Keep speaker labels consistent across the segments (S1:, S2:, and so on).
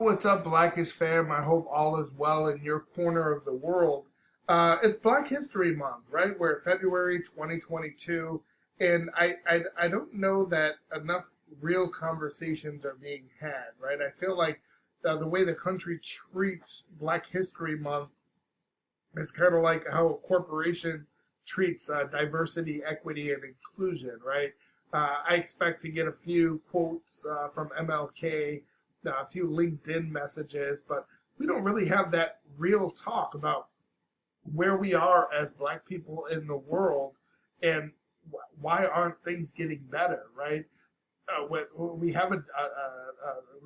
S1: What's up, Blackish fam? I hope all is well in your corner of the world. It's Black History Month, right? We're February 2022, and I don't know that enough real conversations are being had, right? I feel like the way the country treats Black History Month is kind of like how a corporation treats diversity, equity, and inclusion, right? I expect to get a few quotes from MLK, a few LinkedIn messages, but we don't really have that real talk about where we are as Black people in the world and why aren't things getting better, right? When we have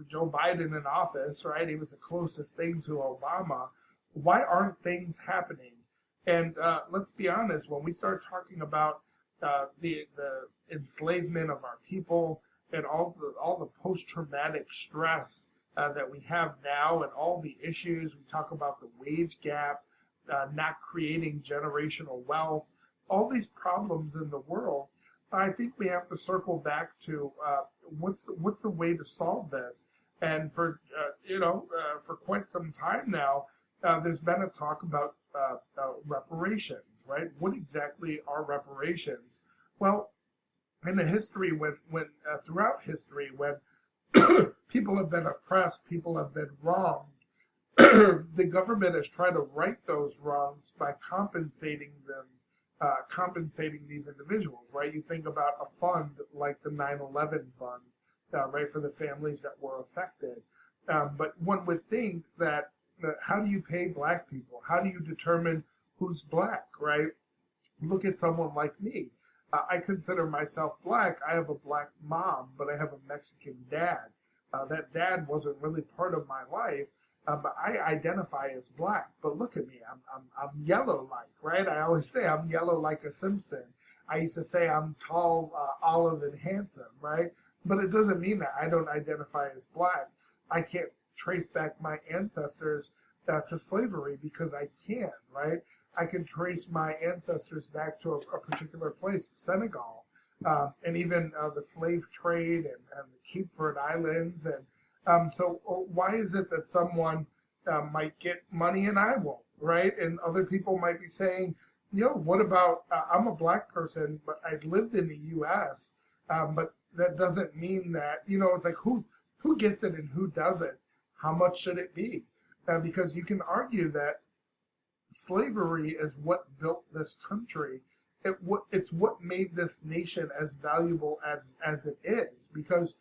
S1: Joe Biden in office, right? He was the closest thing to Obama. Why aren't things happening? And let's be honest, when we start talking about the enslavement of our people and all the post traumatic stress that we have now, and all the issues we talk about, the wage gap, not creating generational wealth, all these problems in the world. I think we have to circle back to what's the way to solve this. And for quite some time now, there's been a talk about reparations, right? What exactly are reparations? Well, in the history, when throughout history, when people have been oppressed, people have been wronged, the government has tried to right those wrongs by compensating them, compensating these individuals, right? You think about a fund like the 9/11 fund, right, for the families that were affected. But one would think that how do you pay Black people? How do you determine who's Black, right? Look at someone like me. I consider myself Black. I have a Black mom, but I have a Mexican dad. That dad wasn't really part of my life, but I identify as Black. But look at me, I'm yellow like, right? I always say I'm yellow like a Simpson. I used to say I'm tall, olive, and handsome, right? But it doesn't mean that I don't identify as Black. I can't trace back my ancestors to slavery because I can, right? I can trace my ancestors back to a particular place, Senegal, and even the slave trade and the Cape Verde Islands. And so why is it that someone might get money and I won't, right? And other people might be saying, what about, I'm a Black person, but I lived in the U.S., but that doesn't mean that, it's like who gets it and who doesn't? How much should it be? Because you can argue that slavery is what built this country. It's what made this nation as valuable as it is. Because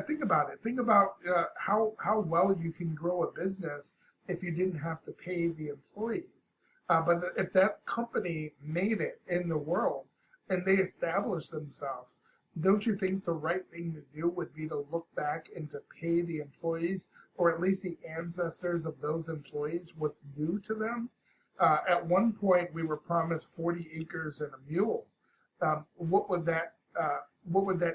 S1: think about it. Think about how well you can grow a business if you didn't have to pay the employees. But if that company made it in the world and they established themselves, don't you think the right thing to do would be to look back and to pay the employees, or at least the ancestors of those employees, what's due to them? At one point, we were promised 40 acres and a mule. What would that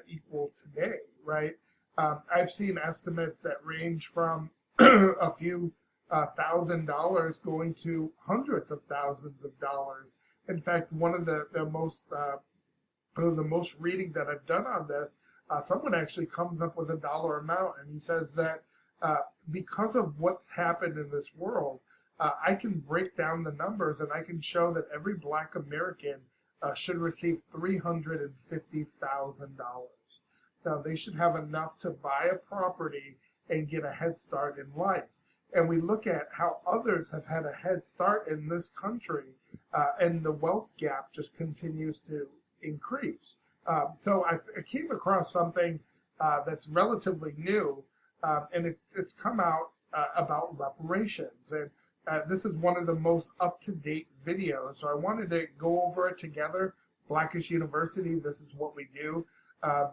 S1: equal today, right? I've seen estimates that range from a few $1,000 going to hundreds of thousands of dollars. In fact, one of the most reading that I've done on this, someone actually comes up with a dollar amount, and he says that because of what's happened in this world, I can break down the numbers and I can show that every Black American should receive $350,000. Now, they should have enough to buy a property and get a head start in life. And we look at how others have had a head start in this country, and the wealth gap just continues to increase. So I came across something that's relatively new, and it's come out about reparations. And this is one of the most up-to-date videos, so I wanted to go over it together. Blackish University, this is what we do. I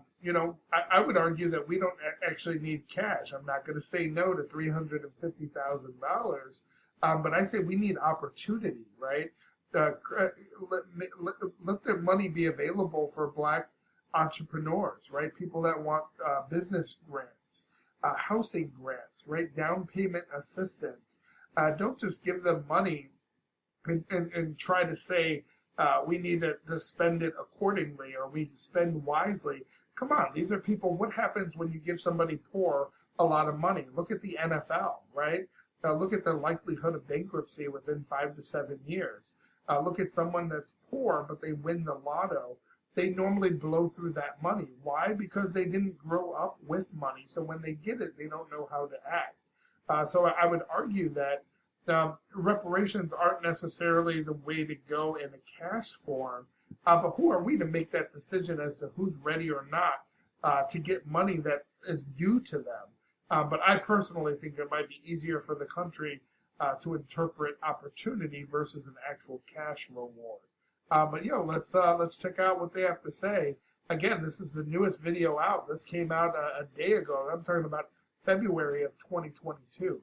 S1: would argue that we don't actually need cash. I'm not going to say no to $350,000, but I say we need opportunity, right? Let their money be available for Black entrepreneurs, right? People that want business grants, housing grants, right? Down payment assistance. Don't just give them money and try to say we need to spend it accordingly or we spend wisely. Come on, these are people. What happens when you give somebody poor a lot of money. Look at the NFL, right? Look at the likelihood of bankruptcy within 5 to 7 years. Look at someone that's poor, but they win the lotto. They normally blow through that money. Why? Because they didn't grow up with money. So when they get it, they don't know how to act. So I would argue that reparations aren't necessarily the way to go in a cash form. But who are we to make that decision as to who's ready or not to get money that is due to them? But I personally think it might be easier for the country to interpret opportunity versus an actual cash reward. But let's check out what they have to say. Again, this is the newest video out. This came out a day ago. I'm talking about February of 2022.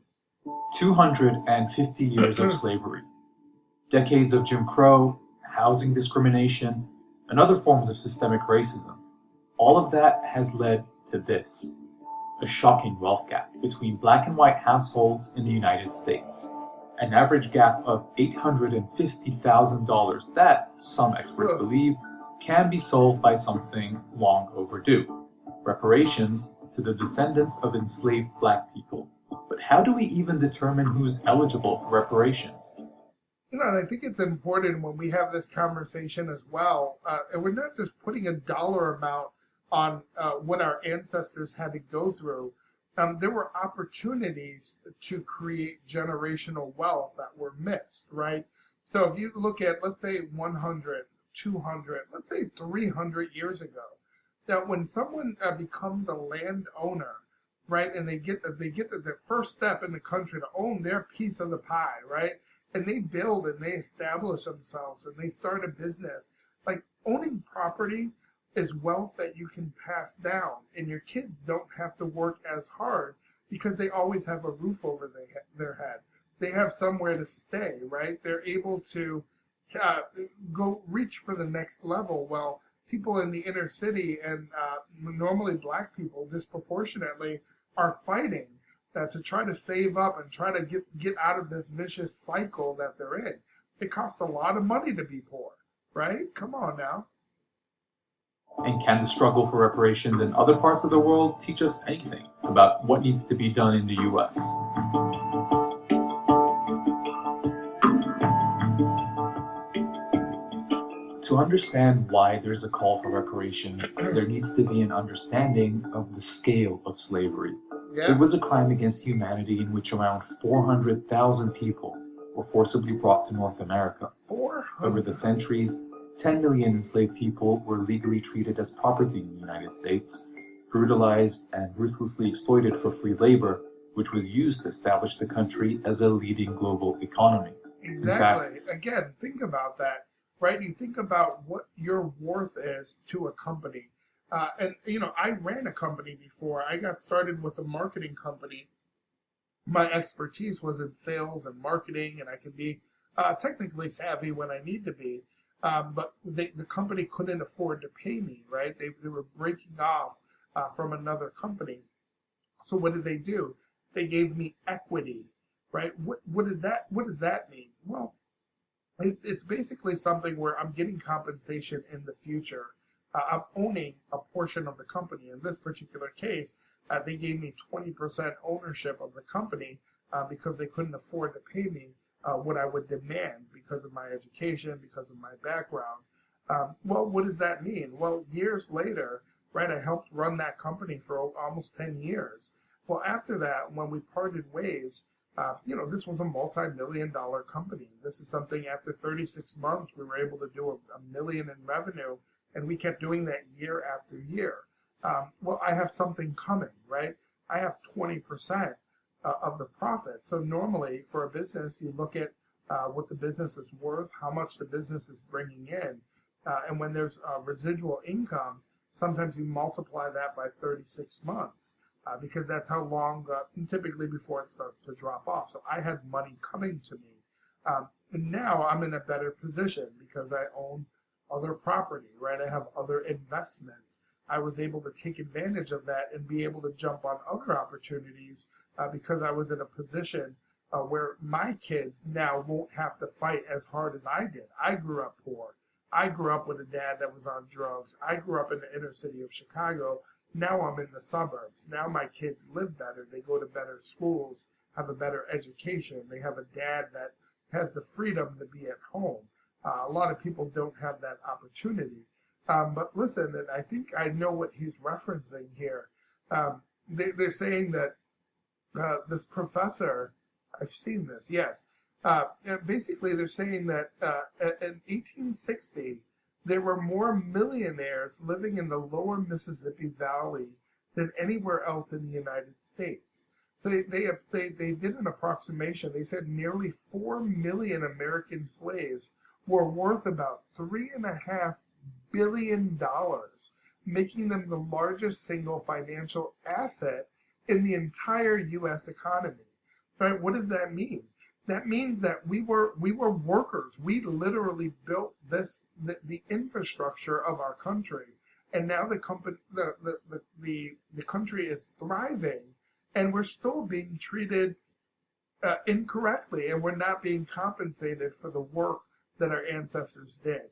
S2: 250 years of slavery, decades of Jim Crow, housing discrimination, and other forms of systemic racism. All of that has led to this: a shocking wealth gap between black and white households in the United States. An average gap of $850,000 that, some experts believe, can be solved by something long overdue: reparations to the descendants of enslaved black people. But how do we even determine who's eligible for reparations?
S1: And I think it's important when we have this conversation as well, and we're not just putting a dollar amount on what our ancestors had to go through. There were opportunities to create generational wealth that were missed, right? So if you look at, let's say, 100, 200, let's say 300 years ago, that when someone becomes a landowner, right, and they get their first step in the country to own their piece of the pie, right, and they build and they establish themselves and they start a business, like owning property is wealth that you can pass down, and your kids don't have to work as hard because they always have a roof over their head. They have somewhere to stay, right? They're able to go reach for the next level. Well, people in the inner city and normally black people disproportionately are fighting to try to save up and try to get out of this vicious cycle that they're in. It costs a lot of money to be poor, right? Come on now.
S2: And can the struggle for reparations in other parts of the world teach us anything about what needs to be done in the US? To understand why there's a call for reparations, there needs to be an understanding of the scale of slavery.
S1: Yeah.
S2: It was a crime against humanity in which around 400,000 people were forcibly brought to North America.
S1: 400.
S2: Over the centuries, 10 million enslaved people were legally treated as property in the United States, brutalized and ruthlessly exploited for free labor, which was used to establish the country as a leading global economy.
S1: Exactly. Again, think about that, right? You think about what your worth is to a company. I ran a company before. I got started with a marketing company. My expertise was in sales and marketing, and I can be technically savvy when I need to be. But the company couldn't afford to pay me, right? They were breaking off from another company. So what did they do? They gave me equity, right? What does that mean? Well, it's basically something where I'm getting compensation in the future. I'm owning a portion of the company. In this particular case, they gave me 20% ownership of the company because they couldn't afford to pay me what I would demand because of my education, because of my background. Well, what does that mean? Well, years later, right, I helped run that company for almost 10 years. Well, after that, when we parted ways, this was a multi-million-dollar company. This is something after 36 months, we were able to do $1 million in revenue, and we kept doing that year after year. Well, I have something coming, right? I have 20% of the profit. So normally for a business, you look at what the business is worth, how much the business is bringing in. And when there's residual income, sometimes you multiply that by 36 months because that's how long, typically before it starts to drop off. So I had money coming to me. And now I'm in a better position because I own other property, right? I have other investments. I was able to take advantage of that and be able to jump on other opportunities because I was in a position where my kids now won't have to fight as hard as I did. I grew up poor. I grew up with a dad that was on drugs. I grew up in the inner city of Chicago Now I'm in the suburbs. Now my kids live better. They go to better schools, have a better education. They have a dad that has the freedom to be at home. A lot of people don't have that opportunity. But listen, and I think I know what he's referencing here. They're saying that this professor, I've seen this, yes. Basically, they're saying that in 1860, there were more millionaires living in the lower Mississippi Valley than anywhere else in the United States. So they did an approximation. They said nearly 4 million American slaves were worth about $3.5 billion, making them the largest single financial asset in the entire U.S. economy. Right? What does that mean? That means that we were workers. We literally built the infrastructure of our country, and now the country is thriving, and we're still being treated incorrectly, and we're not being compensated for the work that our ancestors did.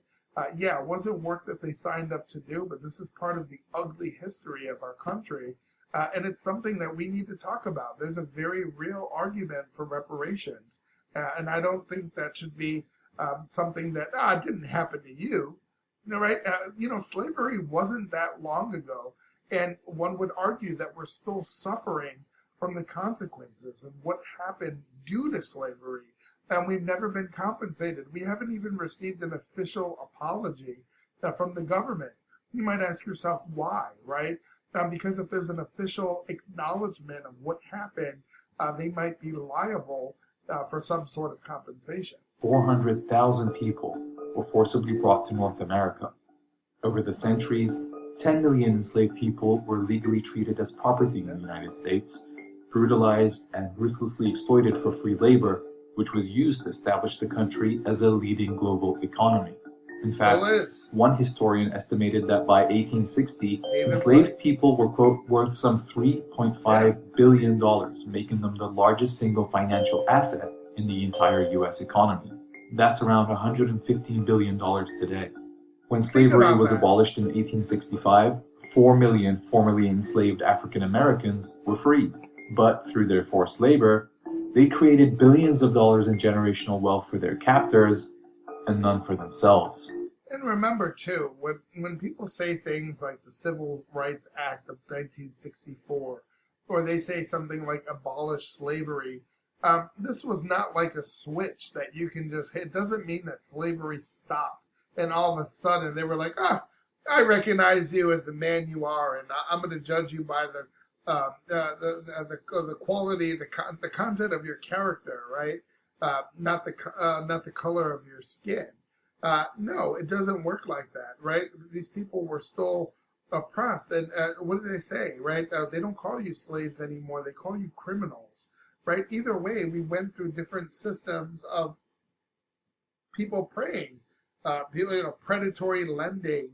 S1: Yeah, it wasn't work that they signed up to do, but this is part of the ugly history of our country. And it's something that we need to talk about. There's a very real argument for reparations. And I don't think that should be something that, it didn't happen to you. Right? Slavery wasn't that long ago. And one would argue that we're still suffering from the consequences of what happened due to slavery. And we've never been compensated. We haven't even received an official apology from the government. You might ask yourself why, right? Because if there's an official acknowledgement of what happened, they might be liable for some sort of compensation.
S2: 400,000 people were forcibly brought to North America. Over the centuries, 10 million enslaved people were legally treated as property in the United States, brutalized and ruthlessly exploited for free labor, which was used to establish the country as a leading global economy. In fact, one historian estimated that by 1860, enslaved people were, quote, worth some $3.5 billion, making them the largest single financial asset in the entire U.S. economy. That's around $115 billion today. When slavery was abolished in 1865, 4 million formerly enslaved African Americans were freed. But through their forced labor, they created billions of dollars in generational wealth for their captors, and none for themselves.
S1: And remember, too, when people say things like the Civil Rights Act of 1964, or they say something like abolish slavery, this was not like a switch that you can just hit. It doesn't mean that slavery stopped, and all of a sudden they were like, I recognize you as the man you are, and I'm going to judge you by the quality, the content of your character, right? Not the color of your skin. No, it doesn't work like that, right? These people were still oppressed, and what do they say, right? They don't call you slaves anymore; they call you criminals, right? Either way, we went through different systems of people preying, predatory lending,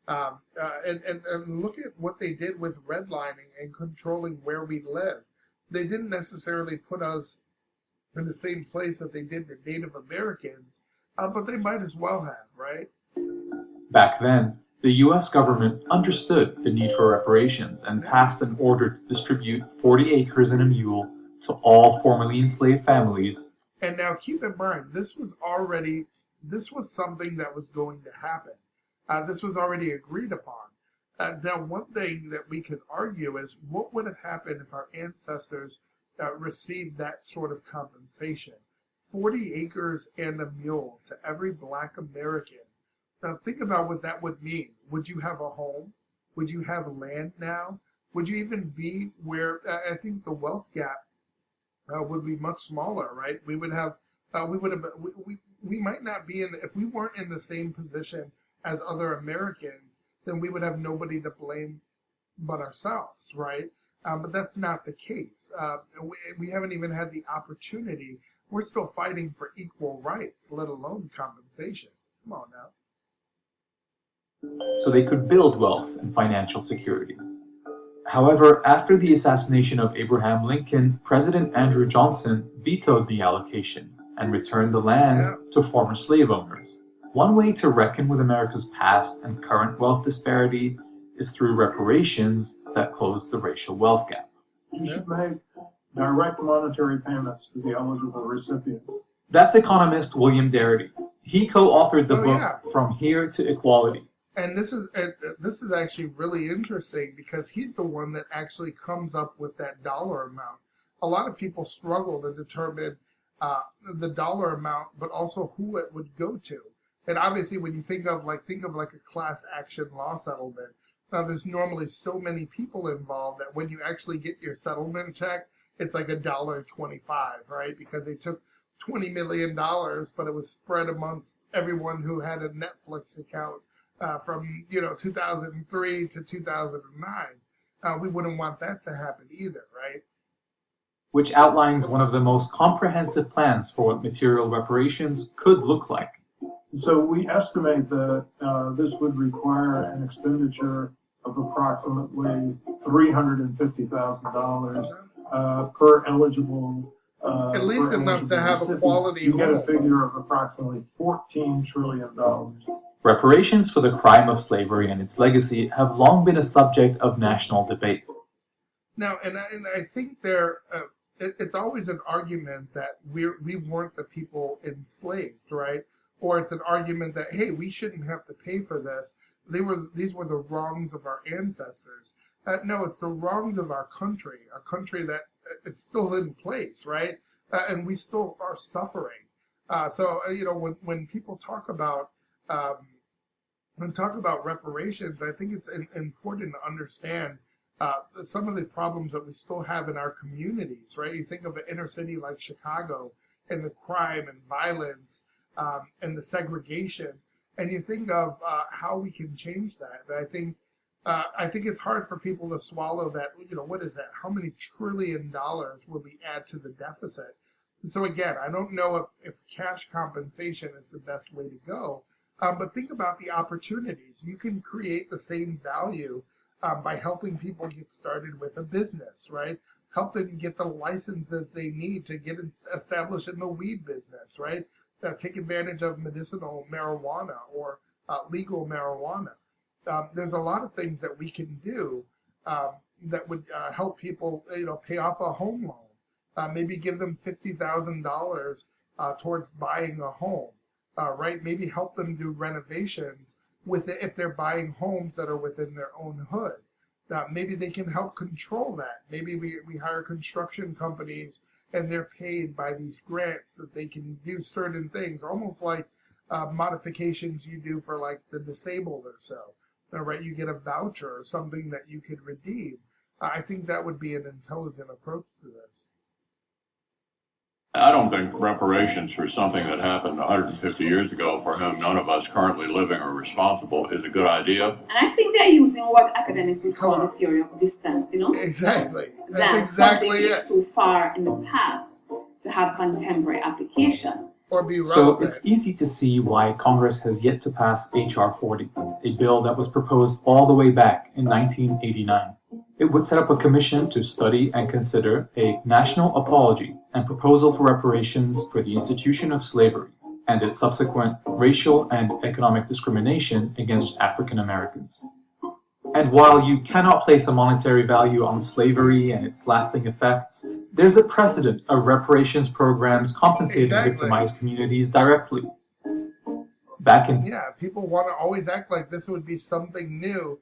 S1: and look at what they did with redlining and controlling where we live. They didn't necessarily put us in the same place that they did the Native Americans, but they might as well have, right?
S2: Back then, the U.S. government understood the need for reparations and passed an order to distribute 40 acres and a mule to all formerly enslaved families.
S1: And now keep in mind, this was something that was going to happen. This was already agreed upon. Now, one thing that we could argue is what would have happened if our ancestors received that sort of compensation. 40 acres and a mule to every Black American. Now think about what that would mean. Would you have a home? Would you have land now? Would you even be where, I think the wealth gap would be much smaller, right? We might not be if we weren't in the same position as other Americans, then we would have nobody to blame but ourselves, right? But that's not the case. We haven't even had the opportunity. We're still fighting for equal rights, let alone compensation. Come on now.
S2: So they could build wealth and financial security. However, after the assassination of Abraham Lincoln, President Andrew Johnson vetoed the allocation and returned the land to former slave owners. One way to reckon with America's past and current wealth disparity is through reparations that close the racial wealth gap.
S3: You should make direct monetary payments to the eligible recipients.
S2: That's economist William Darity. He co-authored the book
S1: yeah.
S2: From Here to Equality.
S1: And this is actually really interesting because he's the one that actually comes up with that dollar amount. A lot of people struggle to determine the dollar amount, but also who it would go to. And obviously, when you think of like a class action law settlement, now there's normally so many people involved that when you actually get your settlement check, it's like $1.25, right? Because they took $20 million, but it was spread amongst everyone who had a Netflix account from 2003 to 2009. We wouldn't want that to happen either, right?
S2: Which outlines one of the most comprehensive plans for what material reparations could look like.
S3: So we estimate that this would require an expenditure of approximately $350,000 per eligible.
S1: At least enough to have a quality
S3: You get a
S1: home.
S3: figure of approximately $14 trillion.
S2: Reparations for the crime of slavery and its legacy have long been a subject of national debate.
S1: Now, and I think it's always an argument that we weren't the people enslaved, right? Or it's an argument that, hey, we shouldn't have to pay for this. These were the wrongs of our ancestors. No, it's the wrongs of our country, a country that is still in place, right? And we still are suffering. So when people talk about reparations, I think it's important to understand some of the problems that we still have in our communities, right? You think of an inner city like Chicago and the crime and violence and the segregation, and you think of how we can change that. And I think it's hard for people to swallow that. What is that? How many $1 trillion will we add to the deficit? So again, I don't know if cash compensation is the best way to go, but think about the opportunities. You can create the same value by helping people get started with a business, right? Help them get the licenses they need to get established in the weed business, right? Take advantage of medicinal marijuana or legal marijuana. There's a lot of things that we can do that would help people, pay off a home loan. Maybe give them $50,000 towards buying a home, right? Maybe help them do renovations with it if they're buying homes that are within their own hood. Maybe they can help control that. Maybe we hire construction companies and they're paid by these grants that they can do certain things, almost like modifications you do for like the disabled or so. Right? You get a voucher or something that you could redeem. I think that would be an intelligent approach to this.
S4: I don't think reparations for something that happened 150 years ago for whom none of us currently living are responsible is a good idea.
S5: And I think they're using what academics would call the theory of distance,
S1: Exactly. That's
S5: that
S1: exactly
S5: something
S1: it.
S5: is too far in the past to have contemporary application.
S1: Or be
S2: So
S1: relevant.
S2: it's easy to see why Congress has yet to pass H.R. 40, a bill that was proposed all the way back in 1989. It would set up a commission to study and consider a national apology and proposal for reparations for the institution of slavery and its subsequent racial and economic discrimination against African Americans. And while you cannot place a monetary value on slavery and its lasting effects, there's a precedent of reparations programs compensating
S1: Exactly.
S2: victimized communities directly. Back in
S1: People want to always act like this would be something new.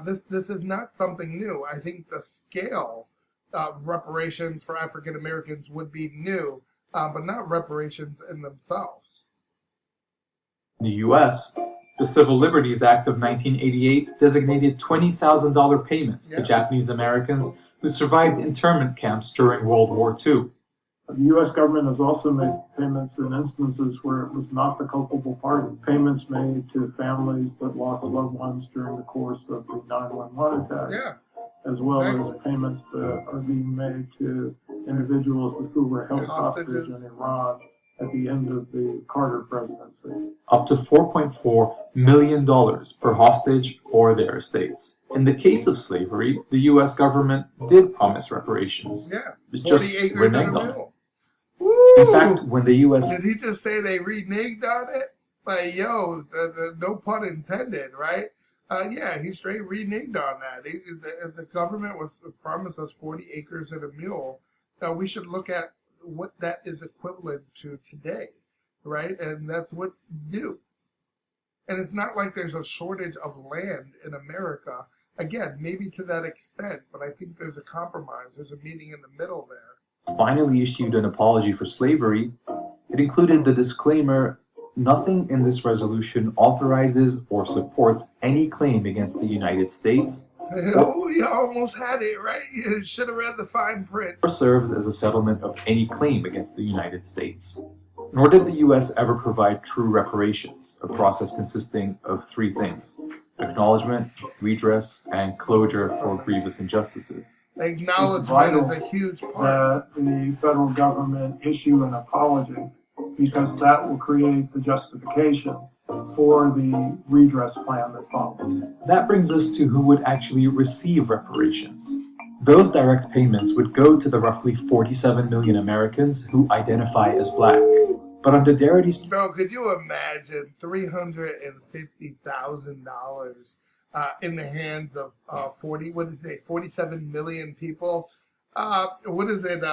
S1: This is not something new. I think the scale of reparations for African Americans would be new, but not reparations in themselves.
S2: the U.S., the Civil Liberties Act of 1988 designated $20,000 payments to Japanese Americans who survived internment camps during World War II.
S3: The U.S. government has also made payments in instances where it was not the culpable party. Payments made to families that lost loved ones during the course of the 9/11 attacks, as well as payments that are being made to individuals who were held hostage in Iran at the end of the Carter presidency.
S2: Up to $4.4 million per hostage or their estates. In the case of slavery, the U.S. government did promise reparations. It's
S1: 40
S2: just
S1: acres and a
S2: reneged on it.
S1: mule. Woo!
S2: In fact, when the U.S.
S1: Did he just say they reneged on it? Like, no pun intended, right? Yeah, he straight reneged on that. The government was promised us 40 acres and a mule. Now we should look at what that is equivalent to today, right? And that's what's due. And it's not like there's a shortage of land in America. Again, maybe to that extent, but I think there's a compromise. There's a meeting in the middle there.
S2: Finally issued an apology for slavery. It included the disclaimer, "Nothing in this resolution authorizes or supports any claim against the United States
S1: Oh, you almost had it, right? You should have read the fine print.
S2: or serves as a settlement of any claim against the United States." Nor did the U.S. ever provide true reparations, a process consisting of three things: acknowledgement, redress, and closure for grievous injustices.
S1: Acknowledgement is a huge part.
S3: That the federal government issue an apology, because that will create the justification for the redress plan that follows.
S2: That brings us to who would actually receive reparations. Those direct payments would go to the roughly 47 million Americans who identify as Black. But under Darity's...
S1: Bro, could you imagine $350,000 in the hands of 47 million people? What is it,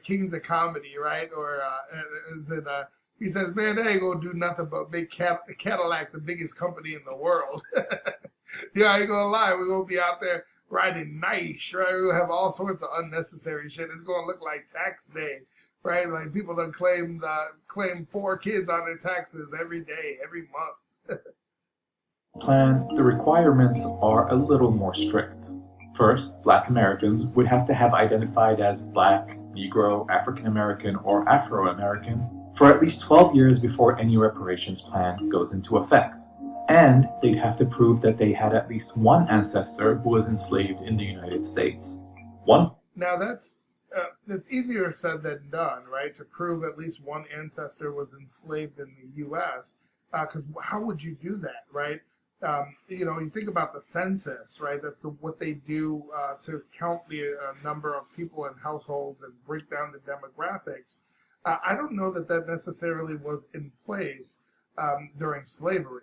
S1: Kings of Comedy, right? Or is it, he says, man, they ain't gonna do nothing but make Cadillac the biggest company in the world. Yeah, I ain't gonna lie, we're gonna be out there riding nice, right? We're gonna have all sorts of unnecessary shit. It's gonna look like tax day, right? Like people done claim 4 kids on their taxes every day, every month.
S2: plan, the requirements are a little more strict. First, Black Americans would have to have identified as Black, Negro, African American, or Afro-American for at least 12 years before any reparations plan goes into effect. And they'd have to prove that they had at least one ancestor who was enslaved in the United States. One.
S1: Now that's easier said than done, right? To prove at least one ancestor was enslaved in the U.S. Because how would you do that, right? You think about the census, right? That's what they do to count the number of people in households and break down the demographics. I don't know that necessarily was in place during slavery.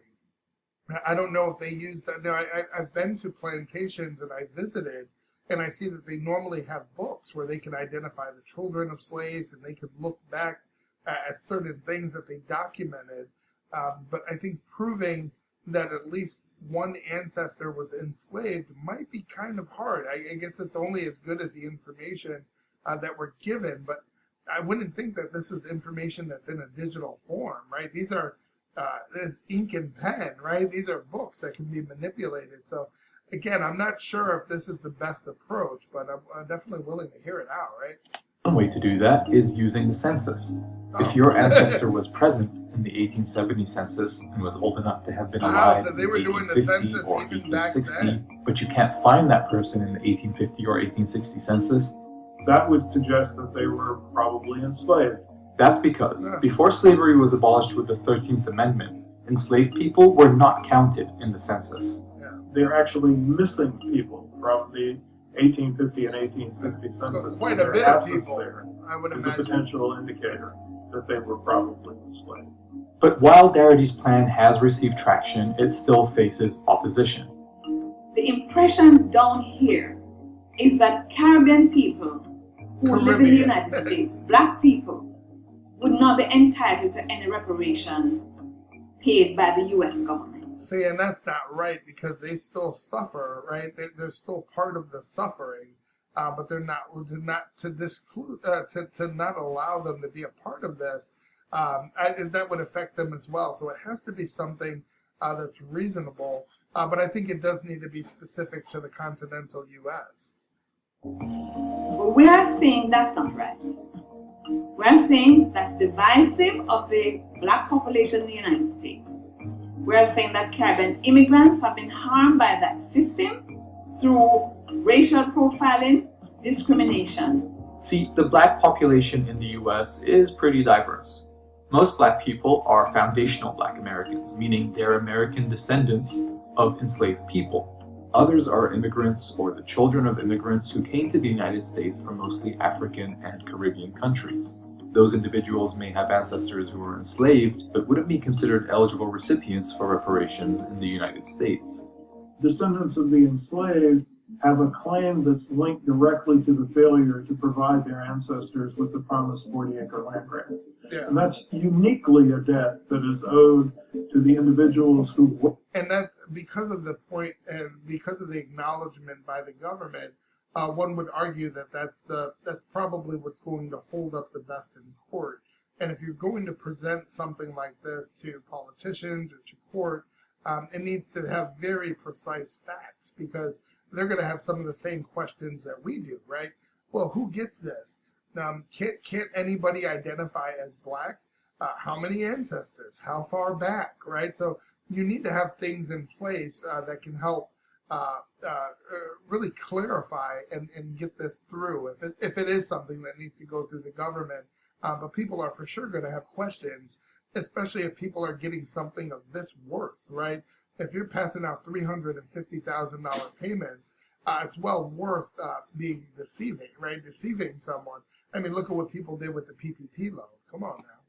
S1: I don't know if they use that. Now, I've been to plantations and I visited, and I see that they normally have books where they can identify the children of slaves and they can look back at certain things that they documented. But I think proving that at least one ancestor was enslaved might be kind of hard. I guess it's only as good as the information that we're given, but I wouldn't think that this is information that's in a digital form, right? These are there's ink and pen, right? These are books that can be manipulated. So again, I'm not sure if this is the best approach, but I'm definitely willing to hear it out, right?
S2: One way to do that is using the census. If your ancestor was present in the 1870 census and was old enough to have been alive
S1: so they were
S2: in
S1: doing the
S2: 1850
S1: census
S2: or
S1: even back
S2: 1860,
S1: then.
S2: but you can't find that person in the 1850 or 1860 census,
S3: That would suggest that they were probably enslaved.
S2: that's because before slavery was abolished with the 13th Amendment, enslaved people were not counted in the census.
S3: They're actually missing people from the 1850 and 1860 census.
S1: Quite
S3: Their
S1: a bit of
S3: absence
S1: people,
S3: there
S1: I would
S3: is a
S1: imagine.
S3: potential indicator that they were probably enslaved.
S2: But while Darity's plan has received traction, it still faces opposition.
S5: The impression down here is that Caribbean people who live in the United States, Black people, would not be entitled to any reparation paid by the U.S. government.
S1: See, and that's not right because they still suffer, right? They're still part of the suffering, but they're not to not allow them to be a part of this. That would affect them as well. So it has to be something that's reasonable, but I think it does need to be specific to the continental U.S.
S5: We are saying that's not right. We are saying that's divisive of the Black population in the United States. We are saying that Caribbean immigrants have been harmed by that system through racial profiling, discrimination.
S2: See, the Black population in the U.S. is pretty diverse. Most Black people are foundational Black Americans, meaning they're American descendants of enslaved people. Others are immigrants or the children of immigrants who came to the United States from mostly African and Caribbean countries. Those individuals may have ancestors who were enslaved, but wouldn't be considered eligible recipients for reparations in the United States.
S3: descendants of the enslaved have a claim that's linked directly to the failure to provide their ancestors with the promised 40-acre land grants.
S1: Yeah.
S3: And that's uniquely a debt that is owed to the individuals who...
S1: And that's because of the point and because of the acknowledgement by the government, one would argue that that's probably what's going to hold up the best in court. And if you're going to present something like this to politicians or to court, it needs to have very precise facts, because they're going to have some of the same questions that we do, right? Well, who gets this? Can't anybody identify as black? How many ancestors? How far back, right? So you need to have things in place that can help really clarify and get this through, if it is something that needs to go through the government. But people are for sure going to have questions, especially if people are getting something of this worth, right? If you're passing out $350,000 payments, it's well worth being deceiving, right? Deceiving someone. I mean, look at what people did with the PPP loan. Come on now.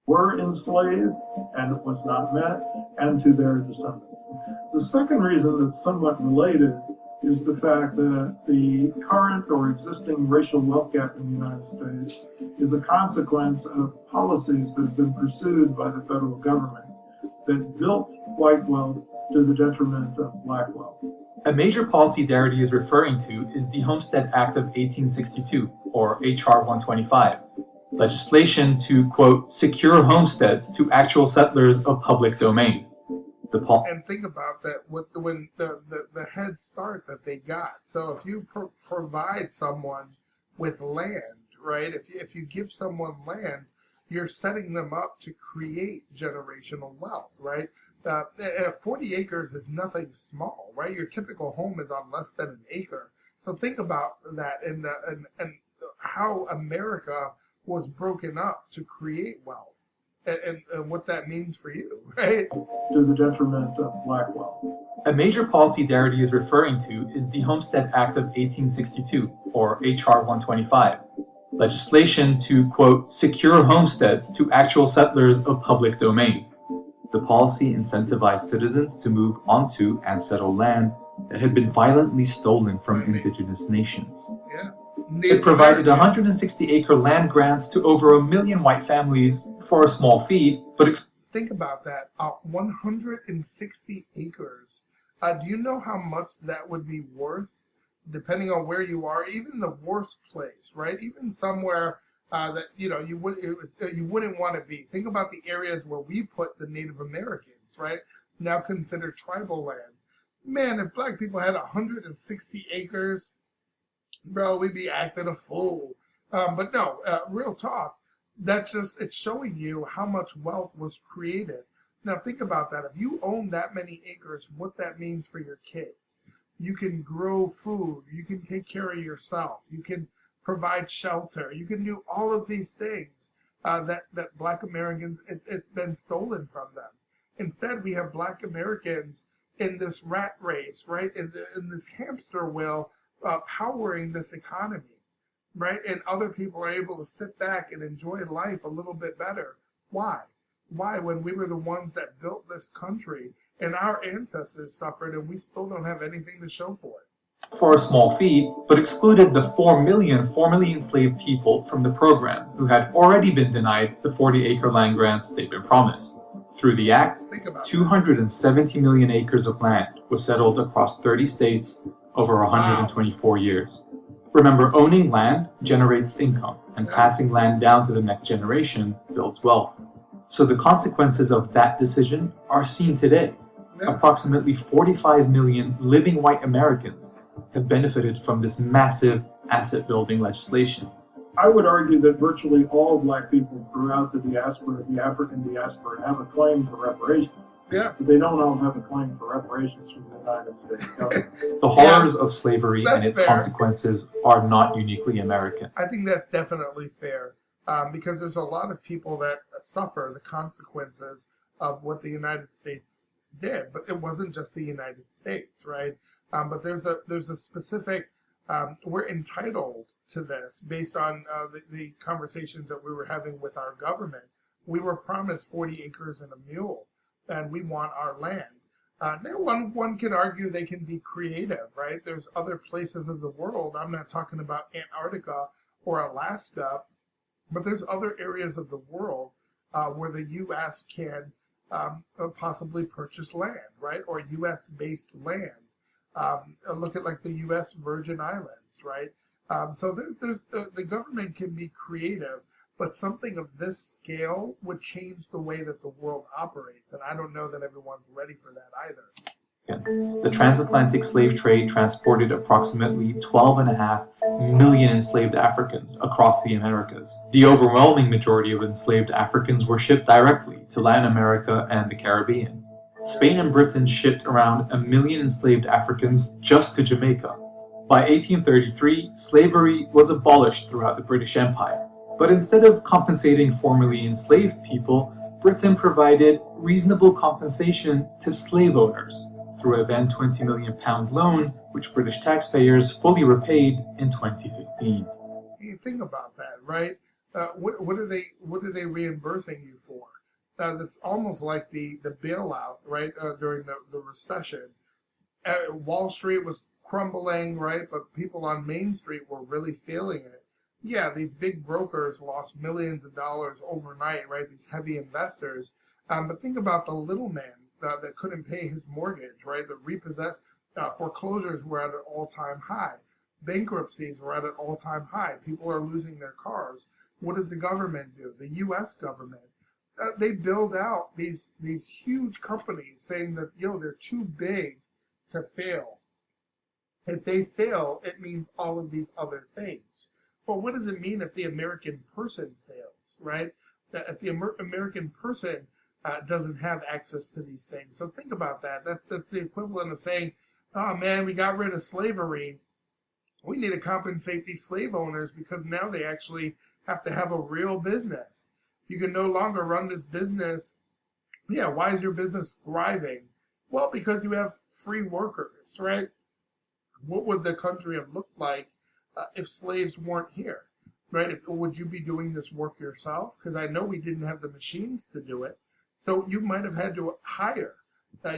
S3: Were enslaved and it was not met, and to their descendants. The second reason that's somewhat related is the fact that the current or existing racial wealth gap in the United States is a consequence of policies that have been pursued by the federal government that built white wealth to the detriment of black wealth.
S2: A major policy Darity is referring to is the Homestead Act of 1862, or H.R. 125, legislation to, quote, secure homesteads to actual settlers of public domain.
S1: And think about that when the head start that they got. So if you provide someone with land, right? If you give someone land, you're setting them up to create generational wealth, right? 40 acres is nothing small, right? Your typical home is on less than an acre. So think about that and how America was broken up to create wealth. And what that means for you, right?
S3: To the detriment of black wealth.
S2: A major policy Darity is referring to is the Homestead Act of 1862, or H.R. 125, legislation to, quote, secure homesteads to actual settlers of public domain. The policy incentivized citizens to move onto and settle land that had been violently stolen from indigenous nations.
S1: Yeah.
S2: It provided 160-acre land grants to over 1 million white families for a small fee, but...
S1: Think about that, 160 acres. Do you know how much that would be worth, depending on where you are? Even the worst place, right? Even somewhere that you wouldn't want to be. Think about the areas where we put the Native Americans, right? Now considered tribal land. Man, if black people had 160 acres, bro, we'd be acting a fool. But no, real talk. It's showing you how much wealth was created. Now think about that. If you own that many acres, what that means for your kids. You can grow food. You can take care of yourself. You can provide shelter. You can do all of these things that black Americans, it's been stolen from them. Instead, we have black Americans in this rat race, right? In this hamster wheel, powering this economy, right? And other people are able to sit back and enjoy life a little bit better. Why? Why, when we were the ones that built this country and our ancestors suffered and we still don't have anything to show for it?
S2: For a small fee, but excluded the 4 million formerly enslaved people from the program who had already been denied the 40-acre land grants they'd been promised. Through the act, 270 million acres of land was settled across 30 states over 124 years. Remember, owning land generates income, and passing land down to the next generation builds wealth. So the consequences of that decision are seen today. Approximately 45 million living white Americans have benefited from this massive asset-building legislation.
S3: I would argue that virtually all black people throughout the diaspora, the African diaspora, have a claim for reparations.
S1: Yeah.
S3: But they don't all have a claim for reparations from the United States government.
S2: The horrors of slavery and its
S1: fair.
S2: Consequences are not uniquely American.
S1: I think that's definitely fair, because there's a lot of people that suffer the consequences of what the United States did. But it wasn't just the United States, right? But there's a specific, we're entitled to this based on the conversations that we were having with our government. We were promised 40 acres and a mule, and we want our land. Now, one can argue they can be creative, right? There's other places of the world. I'm not talking about Antarctica or Alaska, but there's other areas of the world where the U.S. can possibly purchase land, right? Or U.S.-based land. Look at like the U.S. Virgin Islands, right? So there's the government can be creative, but something of this scale would change the way that the world operates, and I don't know that everyone's ready for that either.
S2: The transatlantic slave trade transported approximately 12.5 million enslaved Africans across the Americas. The overwhelming majority of enslaved Africans were shipped directly to Latin America and the Caribbean. Spain and Britain shipped around 1 million enslaved Africans just to Jamaica. By 1833, slavery was abolished throughout the British Empire. But instead of compensating formerly enslaved people, Britain provided reasonable compensation to slave owners through a then £20 million loan, which British taxpayers fully repaid in 2015.
S1: You think about that, right? What are they reimbursing you for? That's almost like the bailout, right? During the recession, Wall Street was crumbling, right? But people on Main Street were really feeling it. Yeah, these big brokers lost millions of dollars overnight, right? These heavy investors. But think about the little man that couldn't pay his mortgage, right? The foreclosures were at an all-time high. Bankruptcies were at an all-time high. People are losing their cars. What does the government do? The U.S. government. They build out these huge companies saying that, they're too big to fail. If they fail, it means all of these other things. But what does it mean if the American person fails, right? If the American person doesn't have access to these things. So think about that. That's the equivalent of saying, oh man, we got rid of slavery. We need to compensate these slave owners because now they actually have to have a real business. You can no longer run this business. Yeah, why is your business thriving? Well, because you have free workers, right? What would the country have looked like if slaves weren't here, right? Would you be doing this work yourself? Because I know we didn't have the machines to do it. So you might have had to hire.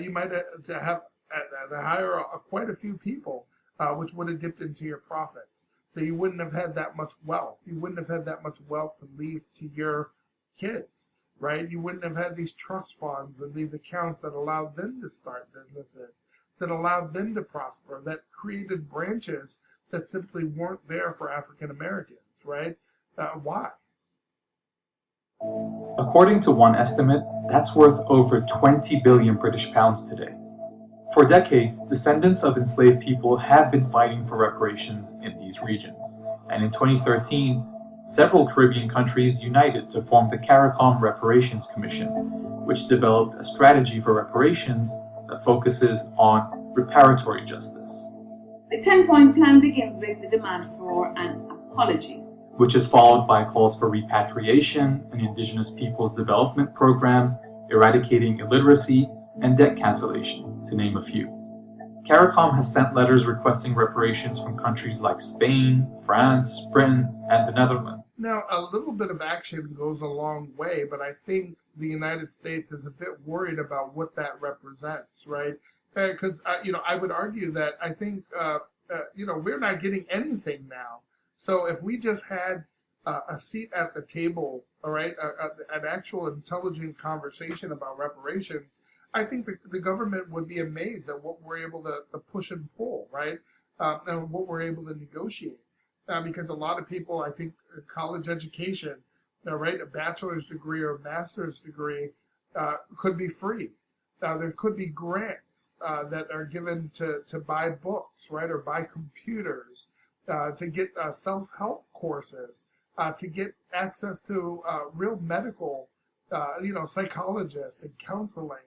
S1: You might have to hire quite a few people, which would have dipped into your profits. So you wouldn't have had that much wealth. You wouldn't have had that much wealth to leave to your kids, right? You wouldn't have had these trust funds and these accounts that allowed them to start businesses, that allowed them to prosper, that created branches that simply weren't there for African Americans, right? Why?
S2: According to one estimate, that's worth over 20 billion British pounds today. For decades, descendants of enslaved people have been fighting for reparations in these regions. And in 2013, several Caribbean countries united to form the CARICOM Reparations Commission, which developed a strategy for reparations that focuses on reparatory justice.
S5: The 10-point plan begins with the demand for an apology,
S2: which is followed by calls for repatriation, an Indigenous Peoples Development Program, eradicating illiteracy, and debt cancellation, to name a few. CARICOM has sent letters requesting reparations from countries like Spain, France, Britain, and the Netherlands.
S1: Now, a little bit of action goes a long way, but I think the United States is a bit worried about what that represents, right? Because, I would argue that I think, we're not getting anything now. So if we just had a seat at the table, all right, an actual intelligent conversation about reparations, I think the government would be amazed at what we're able to push and pull, right, and what we're able to negotiate. Because a lot of people, I think, college education, right, a bachelor's degree or a master's degree could be free. There could be grants that are given to buy books, right, or buy computers, to get self-help courses, to get access to real medical, psychologists and counseling.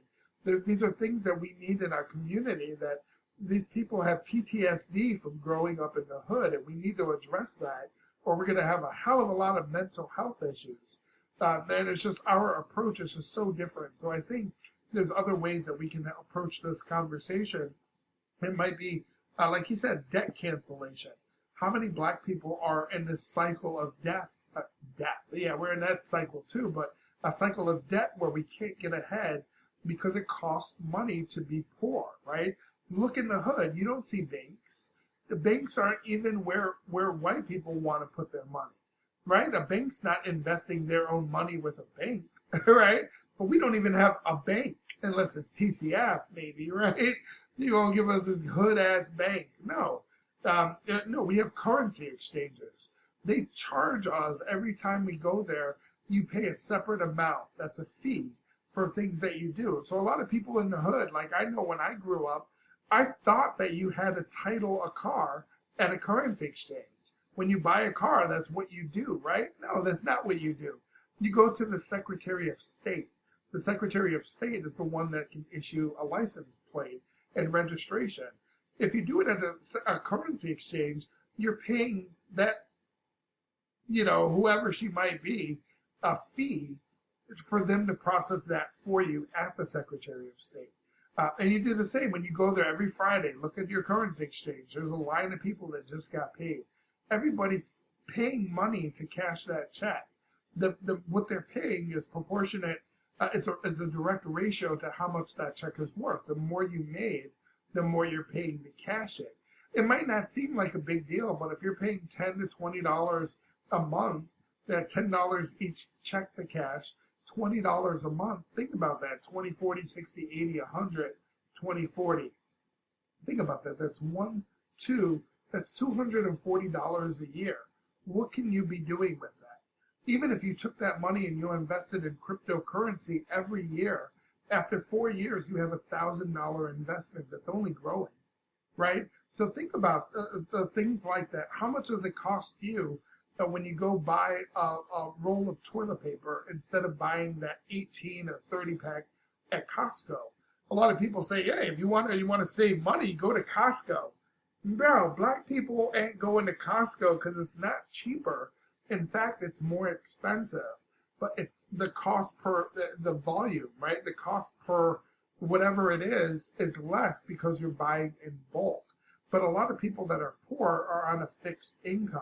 S1: These are things that we need in our community, that these people have PTSD from growing up in the hood, and we need to address that, or we're going to have a hell of a lot of mental health issues. And it's just, our approach is just so different. So I think there's other ways that we can approach this conversation. It might be, like you said, debt cancellation. How many Black people are in this cycle of death? Yeah, we're in that cycle too, but a cycle of debt where we can't get ahead because it costs money to be poor, right? Look in the hood, you don't see banks. The banks aren't even where white people want to put their money, right? A bank's not investing their own money with a bank, right? But we don't even have a bank unless it's TCF, maybe, right? You won't give us this hood-ass bank. No. No, we have currency exchanges. They charge us every time we go there. You pay a separate amount. That's a fee for things that you do. So a lot of people in the hood, like I know when I grew up, I thought that you had to title a car at a currency exchange. When you buy a car, that's what you do, right? No, that's not what you do. You go to the Secretary of State. The Secretary of State is the one that can issue a license plate and registration. If you do it at a currency exchange, you're paying that, whoever she might be, a fee for them to process that for you at the Secretary of State. And you do the same when you go there every Friday. Look at your currency exchange. There's a line of people that just got paid. Everybody's paying money to cash that check. What they're paying is proportionate. It's a direct ratio to how much that check is worth. The more you made, the more you're paying to cash it. It might not seem like a big deal, but if you're paying $10 to $20 a month, that's $10 each check to cash, $20 a month. Think about that. 20, 40, 60, 80, 100, 20, 40. Think about that. That's that's $240 a year. What can you be doing with that? Even if you took that money and you invested in cryptocurrency every year, after 4 years, you have $1,000 investment that's only growing, right? So think about the things like that. How much does it cost you when you go buy a roll of toilet paper instead of buying that 18 or 30 pack at Costco? A lot of people say, hey, if you want to save money, go to Costco. Bro, black people ain't going to Costco because it's not cheaper. In fact, it's more expensive. But it's the cost per the volume, right? The cost per whatever it is less because you're buying in bulk. But a lot of people that are poor are on a fixed income.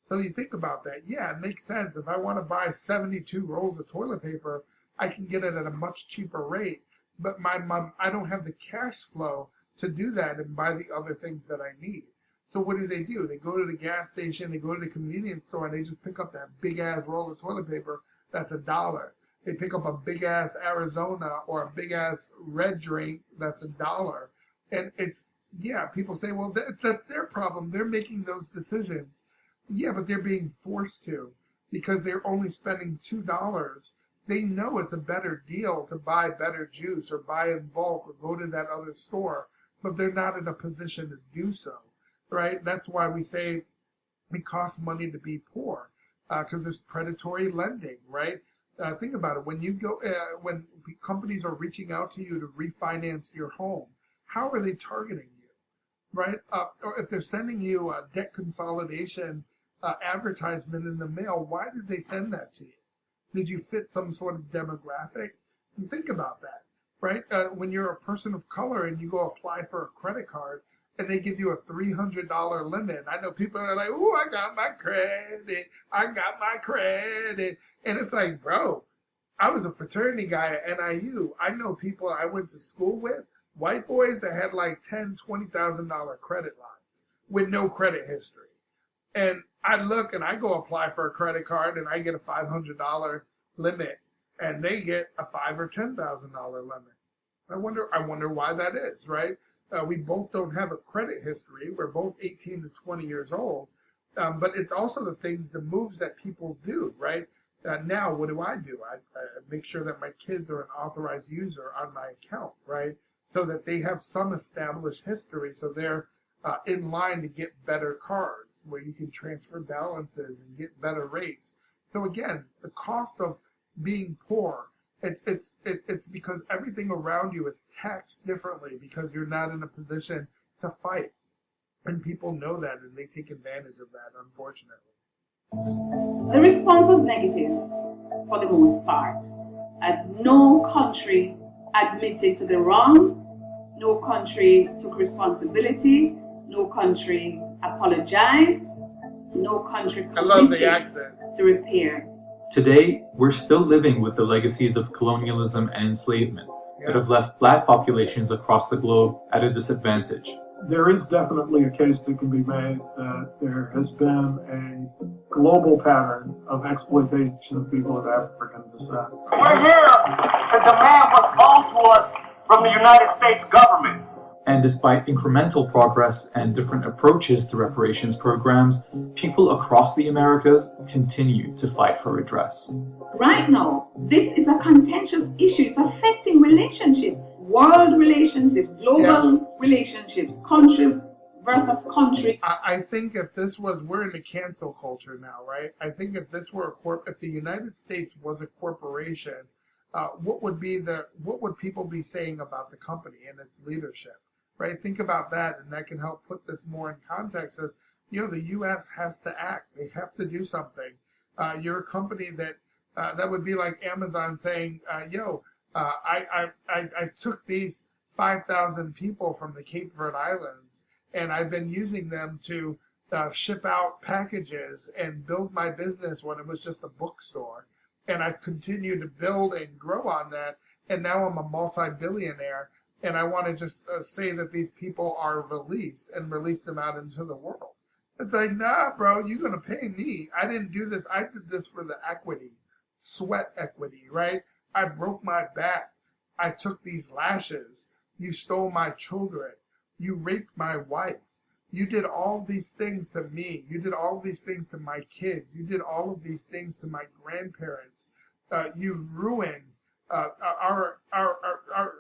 S1: So you think about that. Yeah, it makes sense. If I want to buy 72 rolls of toilet paper, I can get it at a much cheaper rate. But I don't have the cash flow to do that and buy the other things that I need. So what do? They go to the gas station, they go to the convenience store, and they just pick up that big-ass roll of toilet paper. That's $1. They pick up a big-ass Arizona or a big-ass red drink. That's $1. And people say, well, that's their problem. They're making those decisions. Yeah, but they're being forced to because they're only spending $2. They know it's a better deal to buy better juice or buy in bulk or go to that other store, but they're not in a position to do so, right? That's why we say it costs money to be poor because there's predatory lending, right? Think about it. When you go, when companies are reaching out to you to refinance your home, how are they targeting you, right? Or if they're sending you a debt consolidation advertisement in the mail, why did they send that to you? Did you fit some sort of demographic? And think about that, right? When you're a person of color and you go apply for a credit card and they give you a $300 limit, I know people are like, "Oh, I got my credit. And it's like, bro, I was a fraternity guy at NIU. I know people I went to school with, white boys that had like $10,000, $20,000 credit lines with no credit history. And I look and I go apply for a credit card and I get a $500 limit and they get a $5,000 or $10,000 limit. I wonder why that is, right? We both don't have a credit history. We're both 18 to 20 years old. But it's also the moves that people do, right? Now, what do? I make sure that my kids are an authorized user on my account, right? So that they have some established history, so they're in line to get better cards where you can transfer balances and get better rates. So again, the cost of being poor, it's because everything around you is taxed differently because you're not in a position to fight. And people know that and they take advantage of that, unfortunately.
S5: The response was negative for the most part. No country admitted to the wrong. No country took responsibility. No country apologized. No country committed to repair.
S2: Today, we're still living with the legacies of colonialism and enslavement. that have left Black populations across the globe at a disadvantage.
S3: There is definitely a case that can be made that there has been a global pattern of exploitation of people of African descent.
S6: We're here to demand what's owed to us from the United States government.
S2: And despite incremental progress and different approaches to reparations programs, people across the Americas continue to fight for redress.
S5: Right now, this is a contentious issue. It's affecting relationships, world relationships, global relationships, country versus country.
S1: I think if this was, we're in a cancel culture now, right? I think if this were if the United States was a corporation, what would people be saying about the company and its leadership? Right? Think about that, and that can help put this more in context as, the U.S. has to act. They have to do something. You're a company that would be like Amazon saying, I took these 5,000 people from the Cape Verde Islands, and I've been using them to ship out packages and build my business when it was just a bookstore. And I've continued to build and grow on that, and now I'm a multi-billionaire. And I want to just say that these people are released and release them out into the world. It's like, nah, bro, you're going to pay me. I didn't do this. I did this for the equity, sweat equity, right? I broke my back. I took these lashes. You stole my children. You raped my wife. You did all these things to me. You did all these things to my kids. You did all of these things to my grandparents. You ruined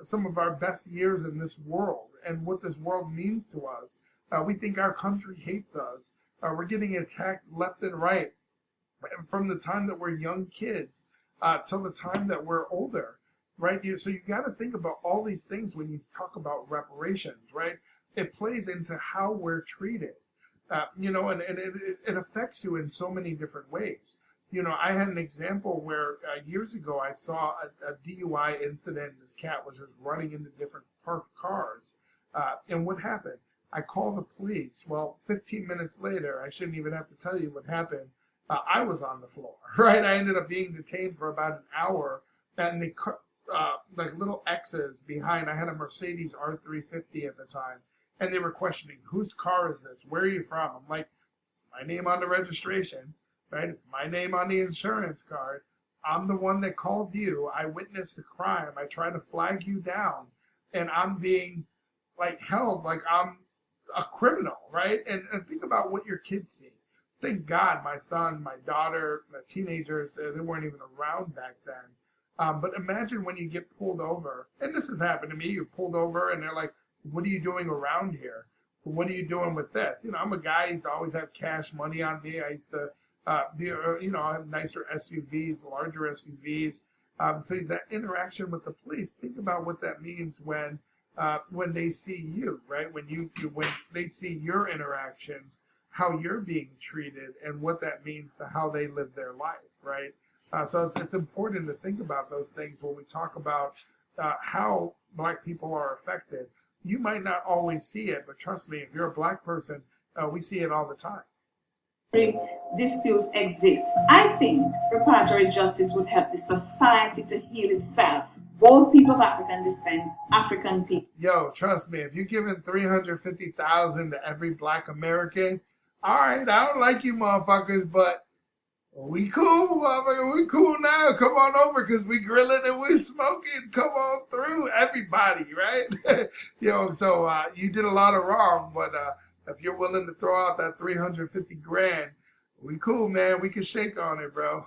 S1: some of our best years in this world and what this world means to us. We think our country hates us. We're getting attacked left and right from the time that we're young kids till the time that we're older, right? So you got to think about all these things when you talk about reparations, right? It plays into how we're treated, and it affects you in so many different ways. I had an example where years ago I saw a DUI incident. This cat was just running into different parked cars. And what happened? I called the police. Well, 15 minutes later, I shouldn't even have to tell you what happened. I was on the floor, right? I ended up being detained for about an hour, and they cut like little X's behind. I had a Mercedes R350 at the time, and they were questioning, whose car is this? Where are you from? I'm like, it's my name on the registration. Right? It's my name on the insurance card. I'm the one that called you. I witnessed the crime. I tried to flag you down. And I'm being held like I'm a criminal, right? And think about what your kids see. Thank God my son, my daughter, the teenagers, they weren't even around back then. But imagine when you get pulled over. And this has happened to me. You're pulled over and they're like, what are you doing around here? What are you doing with this? I'm a guy who's always had cash money on me. I used to I have nicer SUVs, larger SUVs. So that interaction with the police, think about what that means when they see you, right? When they see your interactions, how you're being treated, and what that means to how they live their life, right? So it's important to think about those things when we talk about how Black people are affected. You might not always see it, but trust me, if you're a Black person, we see it all the time.
S5: Disputes exist. I think reparatory justice would help the society to heal itself. Both people of African descent, African people.
S1: Yo, trust me, if you're giving $350,000 to every Black American, all right, I don't like you motherfuckers, but we cool, motherfucker. We cool now. Come on over, because we grilling and we smoking. Come on through, everybody, right? So you did a lot of wrong, but if you're willing to throw out that $350,000, we cool, man. We can shake on it, bro.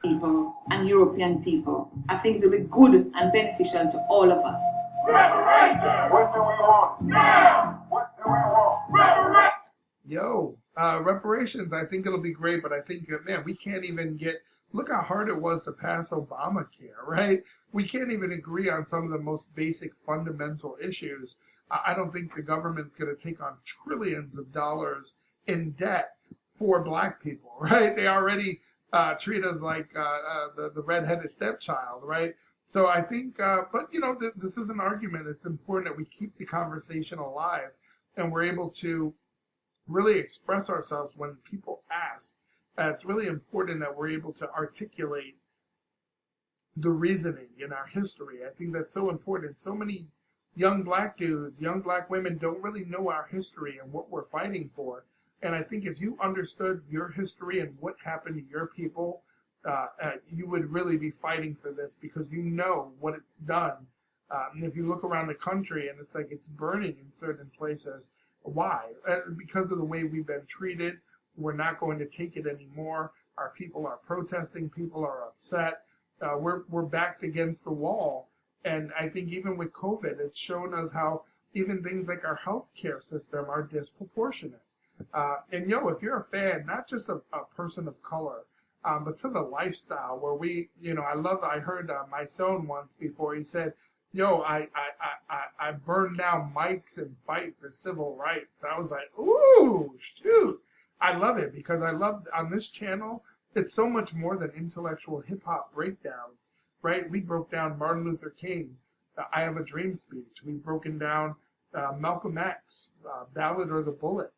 S5: People and European people, I think they'll be good and beneficial to all of us.
S6: Reparations! What do we want now? What do we want? Reparations!
S1: Reparations, I think it'll be great, but I think, man, we can't even look how hard it was to pass Obamacare, right? We can't even agree on some of the most basic fundamental issues. I don't think the government's going to take on trillions of dollars in debt for Black people, right? They already treat us like the redheaded stepchild, right? So I think, this is an argument. It's important that we keep the conversation alive and we're able to really express ourselves when people ask. It's really important that we're able to articulate the reasoning in our history. I think that's so important. So many young black dudes, young black women don't really know our history and what we're fighting for. And I think if you understood your history and what happened to your people, you would really be fighting for this because you know what it's done. And if you look around the country and it's like it's burning in certain places, why? Because of the way we've been treated. We're not going to take it anymore. Our people are protesting. People are upset. We're backed against the wall. And I think even with COVID, it's shown us how even things like our healthcare system are disproportionate. And if you're a fan, not just of a person of color, but to the lifestyle where I heard my son once before, he said, I burned down mics and fight for civil rights. I was like, ooh, shoot. I love it because I love on this channel, it's so much more than intellectual hip hop breakdowns, right? We broke down Martin Luther King, I Have a Dream speech. We've broken down Malcolm X, Ballad or the Bullet.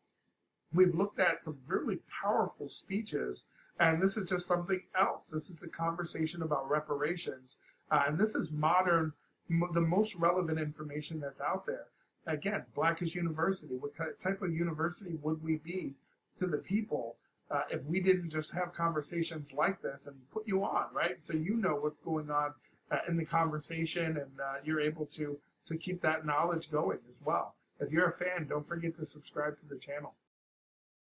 S1: We've looked at some really powerful speeches, and this is just something else. This is the conversation about reparations, and this is modern, the most relevant information that's out there. Again, Blackish University. What type of university would we be to the people if we didn't just have conversations like this and put you on, right? So you know what's going on in the conversation, and you're able to keep that knowledge going as well. If you're a fan, don't forget to subscribe to the channel.